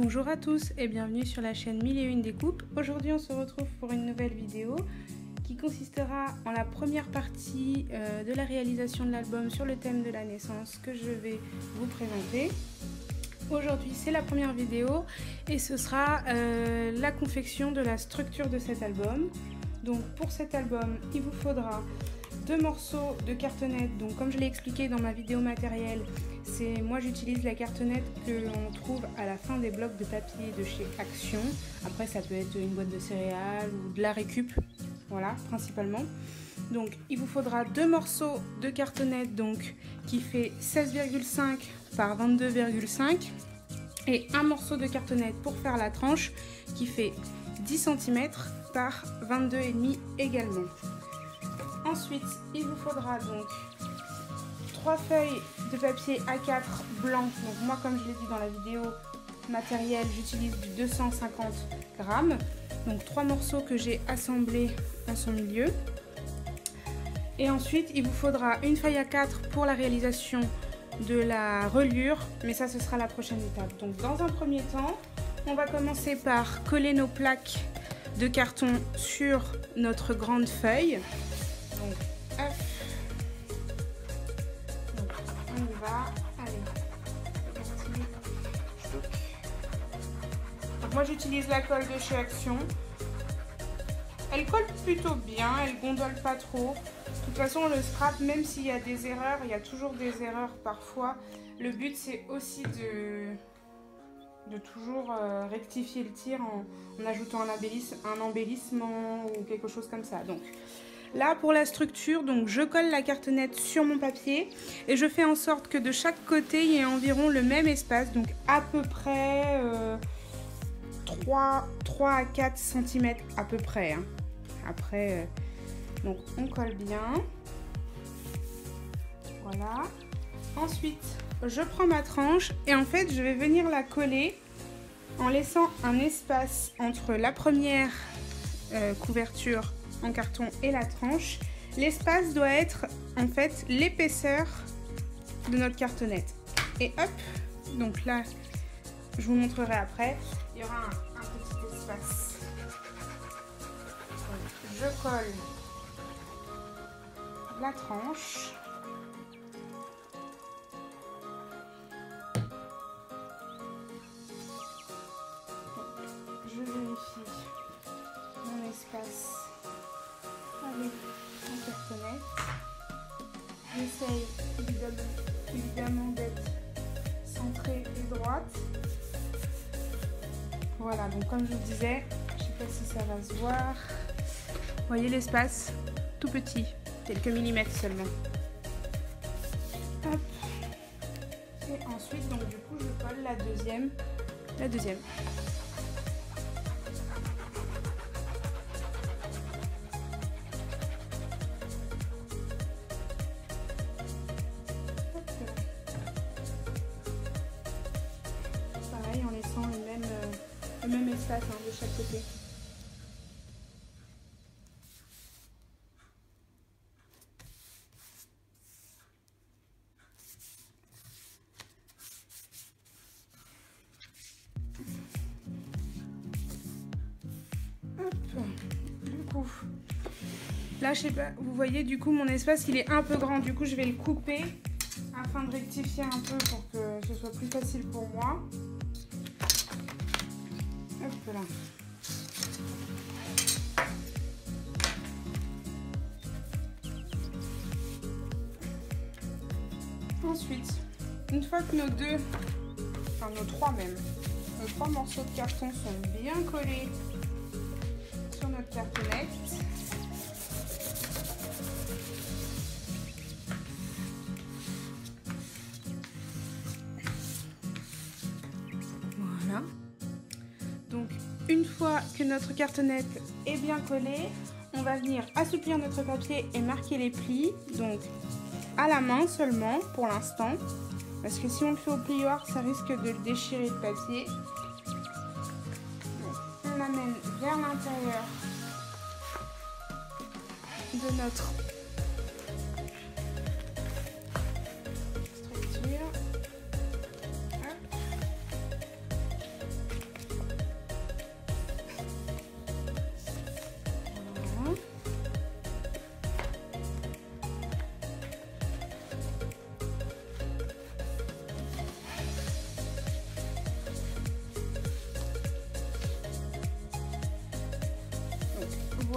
Bonjour à tous et bienvenue sur la chaîne 1001 découpes. Aujourd'hui on se retrouve pour une nouvelle vidéo qui consistera en la première partie de la réalisation de l'album sur le thème de la naissance que je vais vous présenter. Aujourd'hui c'est la première vidéo et ce sera la confection de la structure de cet album. Donc pour cet album il vous faudra 2 morceaux de cartonnette. Donc comme je l'ai expliqué dans ma vidéo matérielle, moi j'utilise la cartonnette que l'on trouve à la fin des blocs de papier de chez Action. Après ça peut être une boîte de céréales ou de la récup, voilà principalement. Donc il vous faudra 2 morceaux de cartonnette donc qui fait 16,5 par 22,5 et un morceau de cartonnette pour faire la tranche qui fait 10 cm par 22,5 également. Ensuite, il vous faudra donc 3 feuilles de papier A4 blanc. Donc moi, comme je l'ai dit dans la vidéo matérielle, j'utilise du 250 grammes. Donc 3 morceaux que j'ai assemblés en son milieu. Et ensuite, il vous faudra une feuille A4 pour la réalisation de la reliure. Mais ça, ce sera la prochaine étape. Donc dans un premier temps, on va commencer par coller nos plaques de carton sur notre grande feuille. Donc, hop. Donc, on y va. Allez. Donc, moi, j'utilise la colle de chez Action. Elle colle plutôt bien, elle gondole pas trop. De toute façon, le scrap, même s'il y a des erreurs, il y a toujours des erreurs parfois. Le but, c'est aussi de toujours rectifier le tir en ajoutant un embellissement ou quelque chose comme ça. Donc, là pour la structure, donc je colle la cartonnette sur mon papier et je fais en sorte que de chaque côté il y ait environ le même espace, donc à peu près 3 à 4 cm à peu près. Hein. Après, donc on colle bien. Voilà. Ensuite, je prends ma tranche et en fait je vais venir la coller en laissant un espace entre la première couverture en carton et la tranche. L'espace doit être en fait l'épaisseur de notre cartonnette. Et hop, donc là, je vous montrerai après, il y aura un petit espace. Donc, je colle la tranche. Je vérifie mon espace avec mon cartonnette. J'essaye évidemment d'être centrée et droite. Voilà, donc comme je vous disais, je ne sais pas si ça va se voir. Vous voyez l'espace, tout petit, quelques millimètres seulement. Hop. Et ensuite, donc du coup, je colle la deuxième. Pareil, en laissant le même espace de chaque côté. Hop. Du coup, là, je sais pas, vous voyez, du coup, mon espace, il est un peu grand. Du coup, je vais le couper afin de rectifier un peu pour que ce soit plus facile pour moi. Hop là. Ensuite, une fois que nos trois morceaux de carton sont bien collés sur notre cartonnette, voilà. Donc, une fois que notre cartonnette est bien collée, on va venir assouplir notre papier et marquer les plis. Donc, à la main seulement pour l'instant. Parce que si on le fait au plioir, ça risque de déchirer le papier. Donc, on l'amène vers l'intérieur de notre structure. Hop.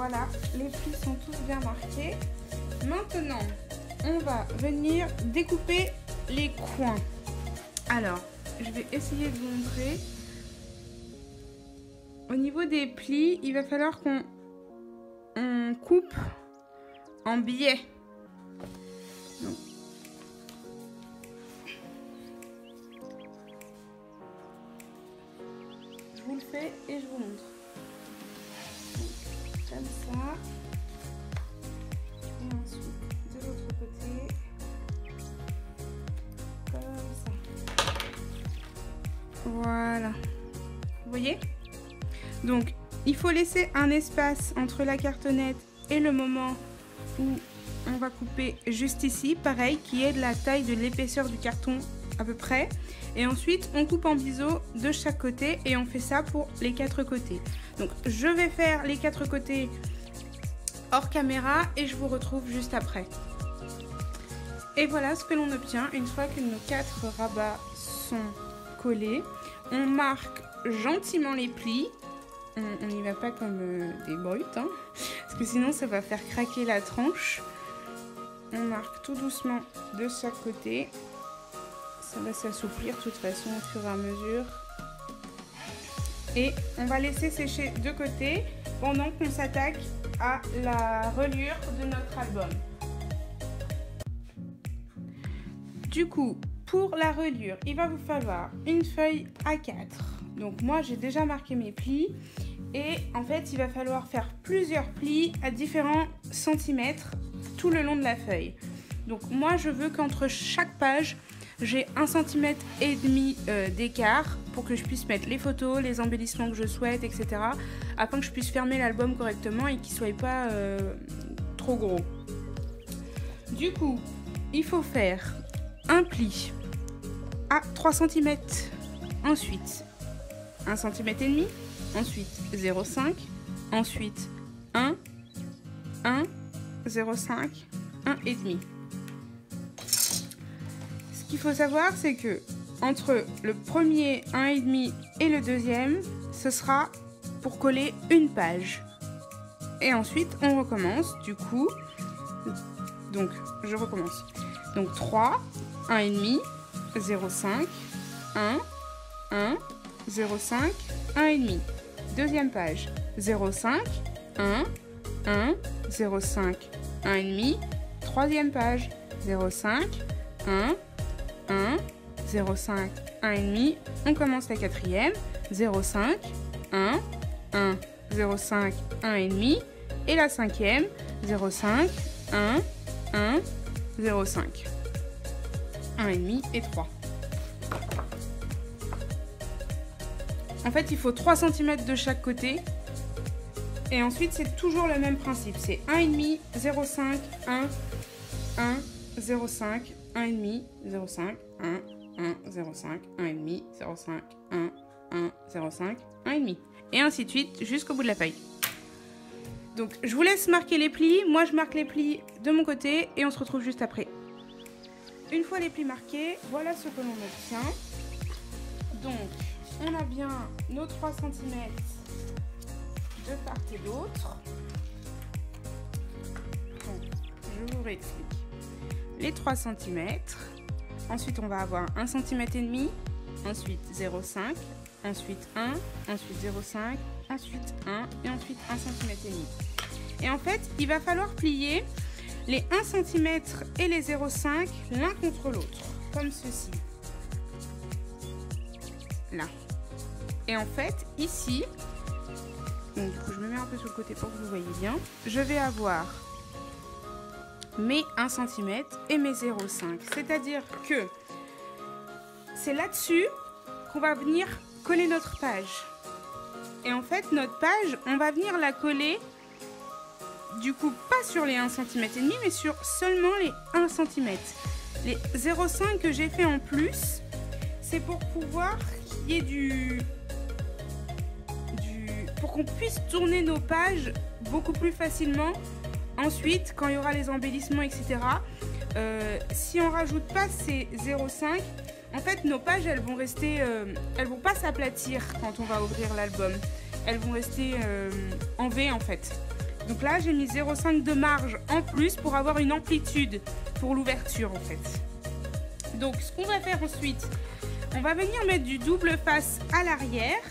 voilà, les plis sont tous bien marqués. Maintenant, on va venir découper les coins. Alors, je vais essayer de vous montrer. Au niveau des plis, il va falloir qu'on coupe en biais. Donc, je vous le fais et je vous montre. Donc, comme ça. Et ensuite, de l'autre côté. Comme ça. Voilà. Vous voyez? Donc, il faut laisser un espace entre la cartonnette et le moment où on va couper juste ici, pareil, qui est de la taille de l'épaisseur du carton à peu près. Et ensuite, on coupe en biseau de chaque côté et on fait ça pour les 4 côtés. Donc, je vais faire les 4 côtés hors caméra et je vous retrouve juste après. Et voilà ce que l'on obtient une fois que nos 4 rabats sont collés. On marque gentiment les plis. On n'y va pas comme des brutes, hein, parce que sinon ça va faire craquer la tranche. On marque tout doucement de chaque côté. Ça va s'assouplir de toute façon au fur et à mesure. Et on va laisser sécher de côté pendant qu'on s'attaque à la reliure de notre album. Du coup, pour la reliure, il va vous falloir une feuille A4. Donc moi j'ai déjà marqué mes plis et en fait il va falloir faire plusieurs plis à différents centimètres tout le long de la feuille. Donc moi je veux qu'entre chaque page j'ai 1,5 cm d'écart pour que je puisse mettre les photos, les embellissements que je souhaite, etc. afin que je puisse fermer l'album correctement et qu'il ne soit pas trop gros. Du coup il faut faire un pli à 3 cm, ensuite 1,5 cm, ensuite 0,5, ensuite 1, 1, 0,5, 1,5. Ce qu'il faut savoir, c'est que entre le premier 1,5 et le deuxième, ce sera pour coller une page. Et ensuite, on recommence, du coup, donc je recommence. Donc 3, 1,5, 0,5, 1, 1, 0,5, 1,5. Deuxième page, 0,5, 1, 1, 0,5, 1,5. Troisième page, 0,5, 1, 1, 0,5, 1,5. On commence la quatrième, 0,5, 1, 1, 0,5, 1,5. Et la cinquième, 0,5, 1, 1, 0,5. 1,5 et 3. En fait, il faut 3 cm de chaque côté. Et ensuite, c'est toujours le même principe. C'est 1,5, 0,5, 1, 1, 0,5, 1,5, 0,5, 1, 1, 0,5, 1,5, 0,5, 1, 1, 0,5, 1,5. Et ainsi de suite jusqu'au bout de la feuille. Donc, je vous laisse marquer les plis. Moi, je marque les plis de mon côté et on se retrouve juste après. Une fois les plis marqués, voilà ce que l'on obtient. Donc, on a bien nos 3 cm de part et d'autre. Je vous réexplique. Les 3 cm. Ensuite, on va avoir 1,5 cm. Ensuite, 0,5. Ensuite, 1. Ensuite, 0,5. Ensuite, 1. Et ensuite, 1,5 cm. Et en fait, il va falloir plier les 1 cm et les 0,5 l'un contre l'autre. Comme ceci. Là. Et en fait, ici, donc du coup je me mets un peu sur le côté pour que vous voyez bien, je vais avoir mes 1 cm et mes 0,5. C'est-à-dire que c'est là-dessus qu'on va venir coller notre page. Et en fait, notre page, on va venir la coller, du coup, pas sur les 1,5 cm, mais sur seulement les 1 cm. Les 0,5 que j'ai fait en plus, c'est pour pouvoir qu'il y ait pour qu'on puisse tourner nos pages beaucoup plus facilement. Ensuite, quand il y aura les embellissements, etc., si on rajoute pas ces 0,5, en fait, nos pages, elles vont rester, elles vont pas s'aplatir quand on va ouvrir l'album. Elles vont rester en V, en fait. Donc là, j'ai mis 0,5 de marge en plus pour avoir une amplitude pour l'ouverture en fait. Donc ce qu'on va faire ensuite, on va venir mettre du double face à l'arrière.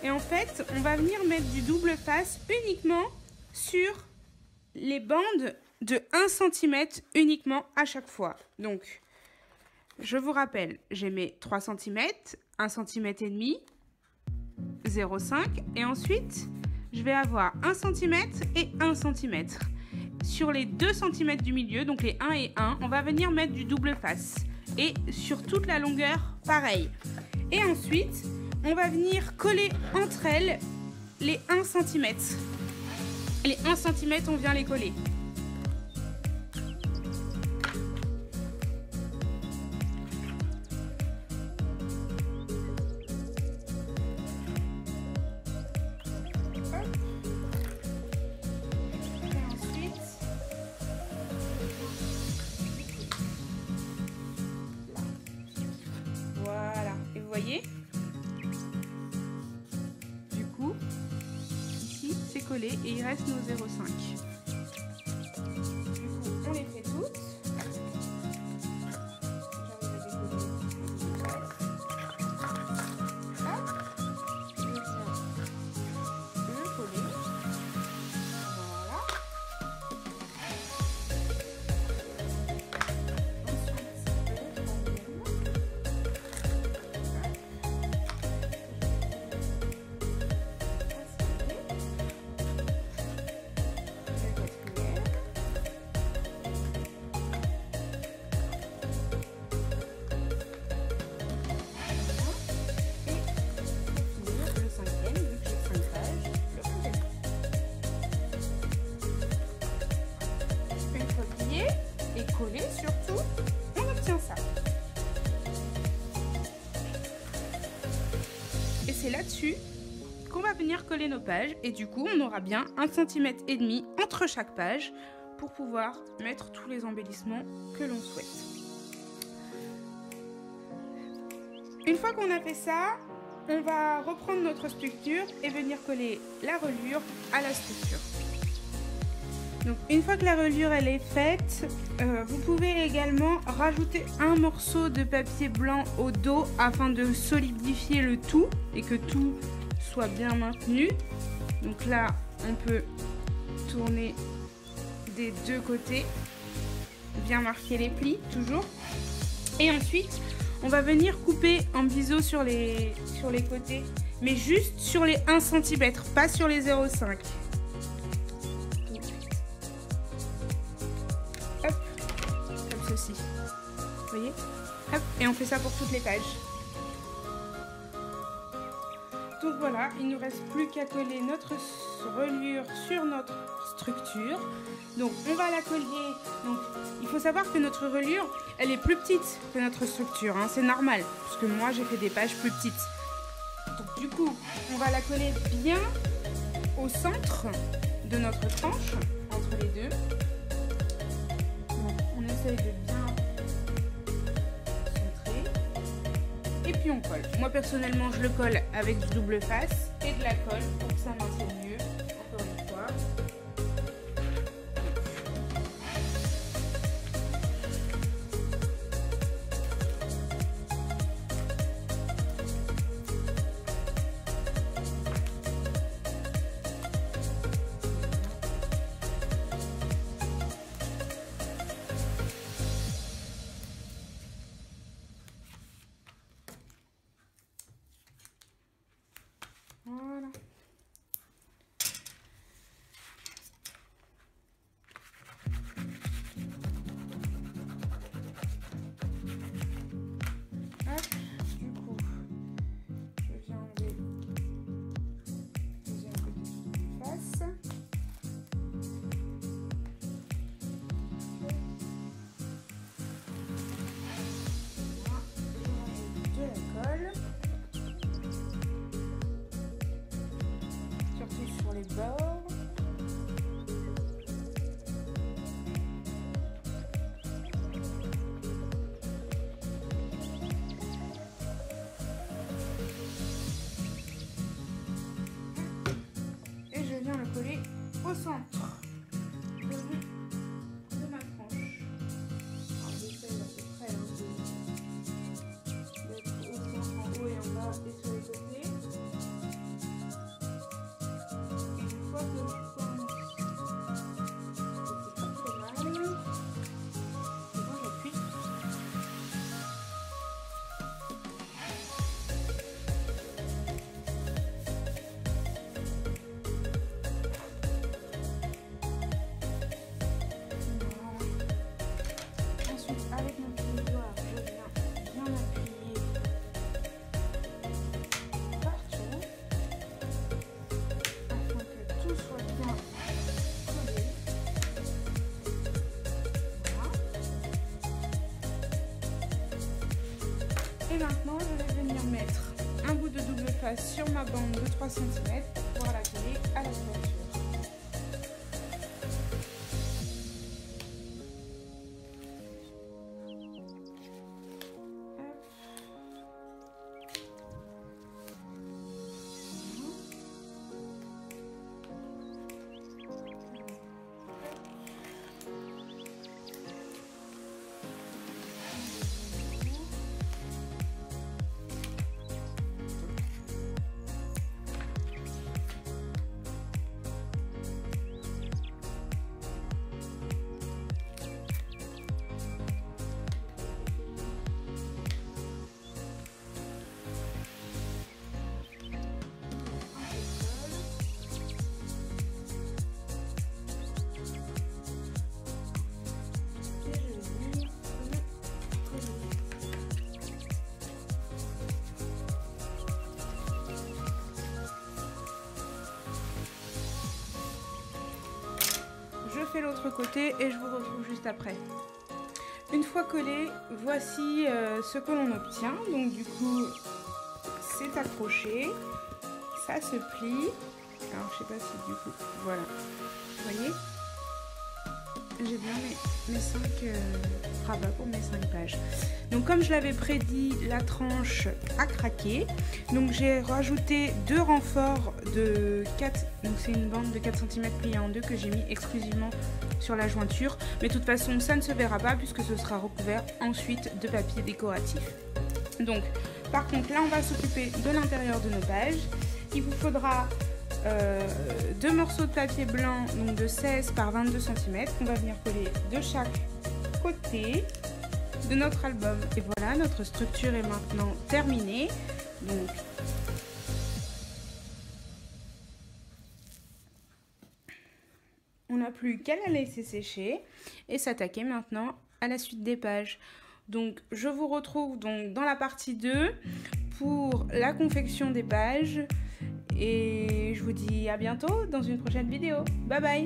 Et en fait, on va venir mettre du double face uniquement sur les bandes de 1 cm uniquement à chaque fois. Donc, je vous rappelle, j'ai mes 3 cm, 1 cm et demi, 0,5 et ensuite, je vais avoir 1 cm et 1 cm. Sur les 2 cm du milieu, donc les 1 et 1, on va venir mettre du double face. Et sur toute la longueur, pareil. Et ensuite, on va venir coller entre elles les 1 cm. Les 1 cm, on vient les coller. Voilà, et vous voyez, du coup, ici c'est collé et il reste nos 0,5. Du coup, on les fait toutes. Coller surtout, on obtient ça. Et c'est là-dessus qu'on va venir coller nos pages et du coup on aura bien 1,5 cm entre chaque page pour pouvoir mettre tous les embellissements que l'on souhaite. Une fois qu'on a fait ça, on va reprendre notre structure et venir coller la reliure à la structure. Donc une fois que la reliure elle est faite, vous pouvez également rajouter un morceau de papier blanc au dos afin de solidifier le tout et que tout soit bien maintenu. Donc là on peut tourner des deux côtés, bien marquer les plis toujours. Et ensuite on va venir couper en biseau sur les côtés, mais juste sur les 1 cm, pas sur les 0,5. Hop, comme ceci. Vous voyez? Hop, et on fait ça pour toutes les pages. Donc voilà, il ne nous reste plus qu'à coller notre reliure sur notre structure. Donc on va la coller. Donc il faut savoir que notre reliure, elle est plus petite que notre structure, hein, c'est normal, parce que moi j'ai fait des pages plus petites. Donc du coup, on va la coller bien au centre de notre tranche, entre les deux. Donc, on essaye de bien centrer. Et puis on colle. Moi personnellement, je le colle avec du double face et de la colle pour que ça maintienne mieux, encore une fois. Voilà. Et maintenant, je vais venir mettre un bout de double face sur ma bande de 3 cm pour pouvoir la coller à la couverture. Je fais l'autre côté et je vous retrouve juste après. Une fois collé, voici ce que l'on obtient. Donc du coup, c'est accroché, ça se plie. Alors je sais pas si du coup, voilà. Vous voyez, j'ai bien mes 5 rabats pour mes 5 pages. Donc comme je l'avais prédit, la tranche a craqué. Donc j'ai rajouté 2 renforts de 4, donc c'est une bande de 4 cm pliée en 2 que j'ai mis exclusivement sur la jointure. Mais de toute façon ça ne se verra pas puisque ce sera recouvert ensuite de papier décoratif. Donc par contre là on va s'occuper de l'intérieur de nos pages. Il vous faudra 2 morceaux de papier blanc, donc de 16 par 22 cm qu'on va venir coller de chaque côté de notre album. Et voilà, notre structure est maintenant terminée. Donc on n'a plus qu'à la laisser sécher et s'attaquer maintenant à la suite des pages. Donc je vous retrouve donc dans la partie 2 pour la confection des pages et je vous dis à bientôt dans une prochaine vidéo. Bye bye.